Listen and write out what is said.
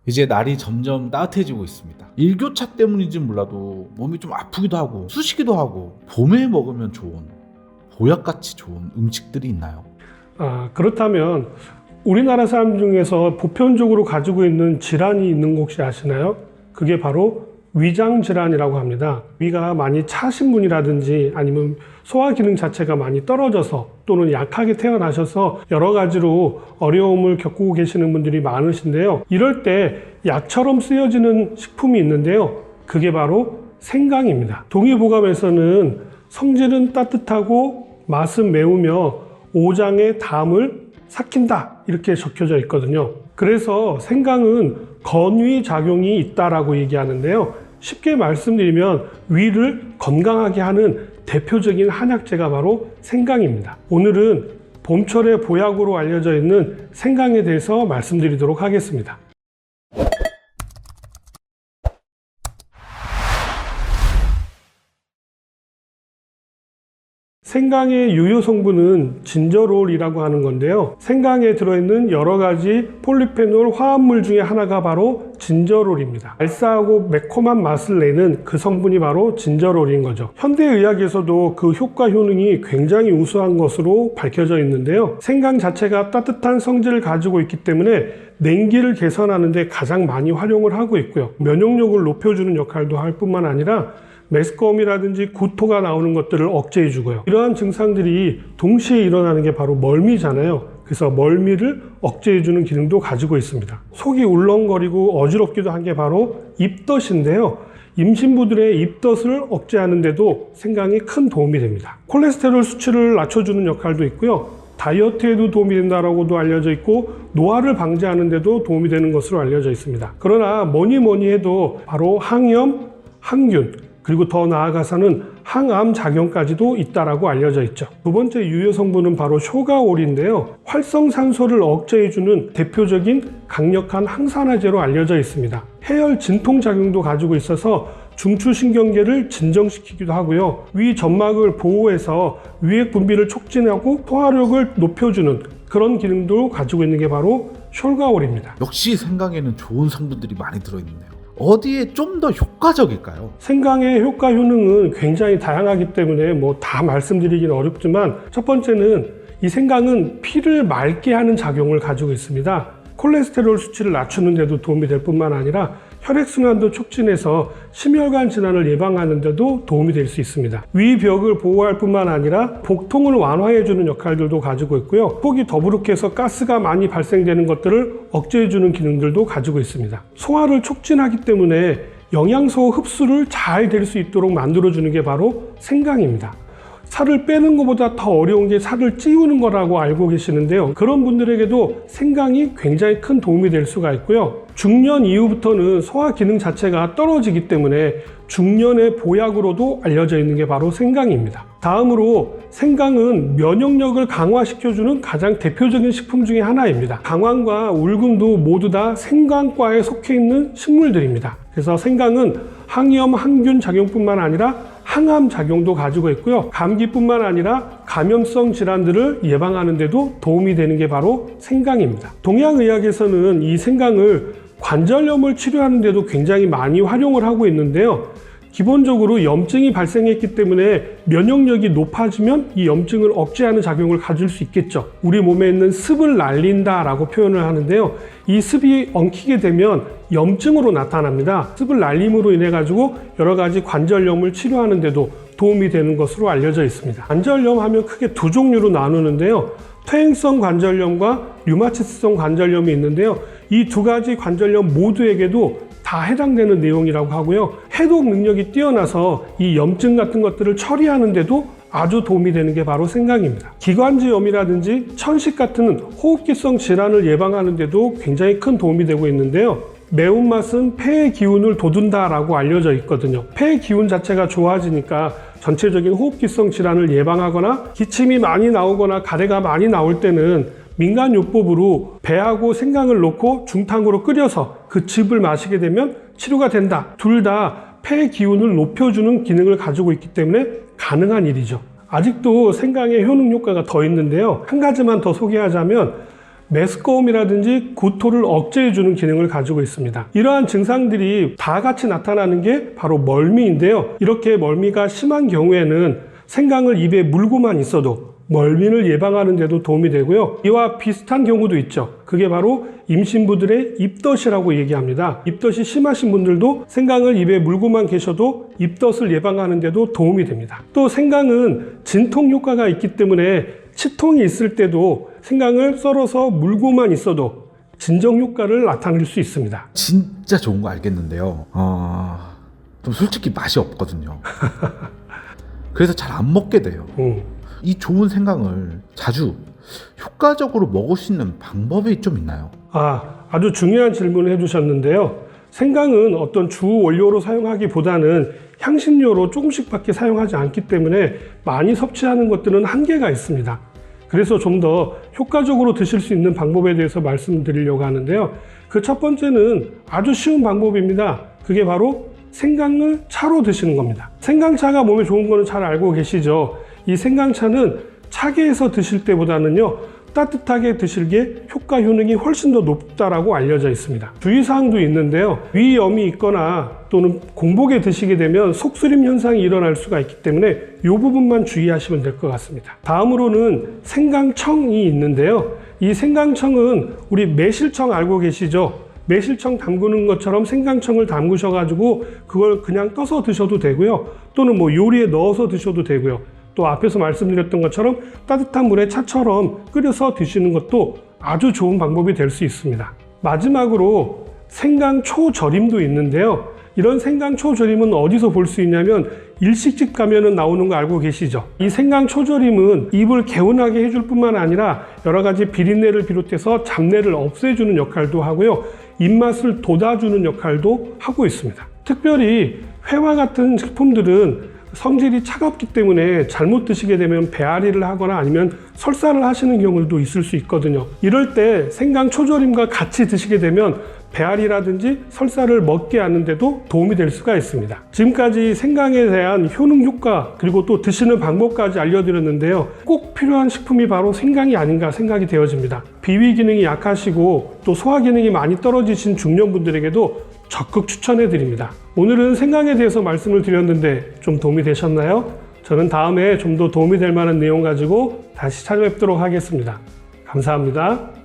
이제 날이 점점 따뜻해지고 있습니다. 일교차 때문인지 몰라도 몸이 좀 아프기도 하고 쑤시기도 하고 봄에 먹으면 좋은 보약같이 좋은 음식들이 있나요? 그렇다면 우리나라 사람 중에서 보편적으로 가지고 있는 질환이 있는 거 혹시 아시나요? 그게 바로 위장 질환이라고 합니다. 위가 많이 차신 분이라든지 아니면 소화 기능 자체가 많이 떨어져서 또는 약하게 태어나셔서 여러 가지로 어려움을 겪고 계시는 분들이 많으신데요. 이럴 때 약처럼 쓰여지는 식품이 있는데요. 그게 바로 생강입니다. 동의보감에서는 성질은 따뜻하고 맛은 매우며 오장의 담을 삭힌다 이렇게 적혀져 있거든요. 그래서 생강은 건위 작용이 있다라고 얘기하는데요. 쉽게 말씀드리면 위를 건강하게 하는 대표적인 한약재가 바로 생강입니다. 오늘은 봄철의 보약으로 알려져 있는 생강에 대해서 말씀드리도록 하겠습니다. 생강의 유효 성분은 진저롤이라고 하는 건데요. 생강에 들어있는 여러 가지 폴리페놀 화합물 중에 하나가 바로 진저롤입니다. 알싸하고 매콤한 맛을 내는 그 성분이 바로 진저롤인 거죠. 현대의학에서도 그 효과 효능이 굉장히 우수한 것으로 밝혀져 있는데요. 생강 자체가 따뜻한 성질을 가지고 있기 때문에 냉기를 개선하는 데 가장 많이 활용을 하고 있고요. 면역력을 높여주는 역할도 할 뿐만 아니라 메스꺼움이라든지 구토가 나오는 것들을 억제해 주고요. 이러한 증상들이 동시에 일어나는 게 바로 멀미잖아요. 그래서 멀미를 억제해 주는 기능도 가지고 있습니다. 속이 울렁거리고 어지럽기도 한 게 바로 입덧인데요. 임신부들의 입덧을 억제하는 데도 생강이 큰 도움이 됩니다. 콜레스테롤 수치를 낮춰주는 역할도 있고요. 다이어트에도 도움이 된다라고도 알려져 있고 노화를 방지하는 데도 도움이 되는 것으로 알려져 있습니다. 그러나 뭐니 해도 바로 항염, 항균, 그리고 더 나아가서는 항암 작용까지도 있다라고 알려져 있죠. 두 번째 유효 성분은 바로 쇼가올인데요. 활성산소를 억제해주는 대표적인 강력한 항산화제로 알려져 있습니다. 해열 진통 작용도 가지고 있어서 중추신경계를 진정시키기도 하고요. 위 점막을 보호해서 위액 분비를 촉진하고 소화력을 높여주는 그런 기능도 가지고 있는 게 바로 쇼가올입니다. 역시 생강에는 좋은 성분들이 많이 들어있네요. 어디에 좀 더 효과적일까요? 생강의 효과 효능은 굉장히 다양하기 때문에 다 말씀드리기는 어렵지만 첫 번째는 이 생강은 피를 맑게 하는 작용을 가지고 있습니다. 콜레스테롤 수치를 낮추는 데도 도움이 될 뿐만 아니라 혈액순환도 촉진해서 심혈관 질환을 예방하는 데도 도움이 될 수 있습니다. 위벽을 보호할 뿐만 아니라 복통을 완화해주는 역할들도 가지고 있고요. 속이 더부룩해서 가스가 많이 발생되는 것들을 억제해주는 기능들도 가지고 있습니다. 소화를 촉진하기 때문에 영양소 흡수를 잘 될 수 있도록 만들어주는 게 바로 생강입니다. 살을 빼는 것보다 더 어려운 게 살을 찌우는 거라고 알고 계시는데요. 그런 분들에게도 생강이 굉장히 큰 도움이 될 수가 있고요. 중년 이후부터는 소화 기능 자체가 떨어지기 때문에 중년의 보약으로도 알려져 있는 게 바로 생강입니다. 다음으로 생강은 면역력을 강화시켜주는 가장 대표적인 식품 중에 하나입니다. 강황과 울금도 모두 다 생강과에 속해 있는 식물들입니다. 그래서 생강은 항염, 항균 작용뿐만 아니라 항암 작용도 가지고 있고요. 감기뿐만 아니라 감염성 질환들을 예방하는 데도 도움이 되는 게 바로 생강입니다. 동양의학에서는 이 생강을 관절염을 치료하는 데도 굉장히 많이 활용을 하고 있는데요. 기본적으로 염증이 발생했기 때문에 면역력이 높아지면 이 염증을 억제하는 작용을 가질 수 있겠죠. 우리 몸에 있는 습을 날린다라고 표현을 하는데요. 이 습이 엉키게 되면 염증으로 나타납니다. 습을 날림으로 인해 가지고 여러 가지 관절염을 치료하는 데도 도움이 되는 것으로 알려져 있습니다. 관절염 하면 크게 두 종류로 나누는데요. 퇴행성 관절염과 류마티스성 관절염이 있는데요. 이 두 가지 관절염 모두에게도 다 해당되는 내용이라고 하고요. 해독 능력이 뛰어나서 이 염증 같은 것들을 처리하는 데도 아주 도움이 되는 게 바로 생강입니다. 기관지염이라든지 천식 같은 호흡기성 질환을 예방하는 데도 굉장히 큰 도움이 되고 있는데요. 매운맛은 폐의 기운을 돋운다라고 알려져 있거든요. 폐의 기운 자체가 좋아지니까 전체적인 호흡기성 질환을 예방하거나 기침이 많이 나오거나 가래가 많이 나올 때는 민간요법으로 배하고 생강을 넣고 중탕으로 끓여서 그 즙을 마시게 되면 치료가 된다. 둘 다 폐의 기운을 높여주는 기능을 가지고 있기 때문에 가능한 일이죠. 아직도 생강의 효능 효과가 더 있는데요. 한 가지만 더 소개하자면 메스꺼움이라든지 구토를 억제해주는 기능을 가지고 있습니다. 이러한 증상들이 다 같이 나타나는 게 바로 멀미인데요. 이렇게 멀미가 심한 경우에는 생강을 입에 물고만 있어도 멀미를 예방하는 데도 도움이 되고요. 이와 비슷한 경우도 있죠. 그게 바로 임신부들의 입덧이라고 얘기합니다. 입덧이 심하신 분들도 생강을 입에 물고만 계셔도 입덧을 예방하는 데도 도움이 됩니다. 또 생강은 진통 효과가 있기 때문에 치통이 있을 때도 생강을 썰어서 물고만 있어도 진정 효과를 나타낼 수 있습니다. 진짜 좋은 거 알겠는데요. 좀 솔직히 맛이 없거든요. 그래서 잘 안 먹게 돼요. 이 좋은 생강을 자주 효과적으로 먹을 수 있는 방법이 좀 있나요? 아주 중요한 질문을 해주셨는데요. 생강은 어떤 주 원료로 사용하기보다는 향신료로 조금씩밖에 사용하지 않기 때문에 많이 섭취하는 것들은 한계가 있습니다. 그래서 좀 더 효과적으로 드실 수 있는 방법에 대해서 말씀드리려고 하는데요. 그 첫 번째는 아주 쉬운 방법입니다. 그게 바로 생강을 차로 드시는 겁니다. 생강차가 몸에 좋은 거는 잘 알고 계시죠? 이 생강차는 차게 해서 드실 때보다는요, 따뜻하게 드실게 효과 효능이 훨씬 더 높다라고 알려져 있습니다. 주의사항도 있는데요. 위염이 있거나 또는 공복에 드시게 되면 속쓰림 현상이 일어날 수가 있기 때문에 이 부분만 주의하시면 될 것 같습니다. 다음으로는 생강청이 있는데요. 이 생강청은 우리 매실청 알고 계시죠? 매실청 담그는 것처럼 생강청을 담그셔가지고 그걸 그냥 떠서 드셔도 되고요. 또는 뭐 요리에 넣어서 드셔도 되고요. 또 앞에서 말씀드렸던 것처럼 따뜻한 물에 차처럼 끓여서 드시는 것도 아주 좋은 방법이 될 수 있습니다. 마지막으로 생강초절임도 있는데요. 이런 생강초절임은 어디서 볼 수 있냐면 일식집 가면은 나오는 거 알고 계시죠? 이 생강초절임은 입을 개운하게 해줄 뿐만 아니라 여러 가지 비린내를 비롯해서 잡내를 없애주는 역할도 하고요. 입맛을 돋아주는 역할도 하고 있습니다. 특별히 회와 같은 식품들은 성질이 차갑기 때문에 잘못 드시게 되면 배앓이를 하거나 아니면 설사를 하시는 경우도 있을 수 있거든요. 이럴 때 생강 초절임과 같이 드시게 되면 배앓이라든지 설사를 먹게 하는데도 도움이 될 수가 있습니다. 지금까지 생강에 대한 효능 효과 그리고 또 드시는 방법까지 알려드렸는데요. 꼭 필요한 식품이 바로 생강이 아닌가 생각이 되어집니다. 비위 기능이 약하시고 또 소화 기능이 많이 떨어지신 중년분들에게도 적극 추천해 드립니다. 오늘은 생강에 대해서 말씀을 드렸는데 좀 도움이 되셨나요? 저는 다음에 좀 더 도움이 될 만한 내용 가지고 다시 찾아뵙도록 하겠습니다. 감사합니다.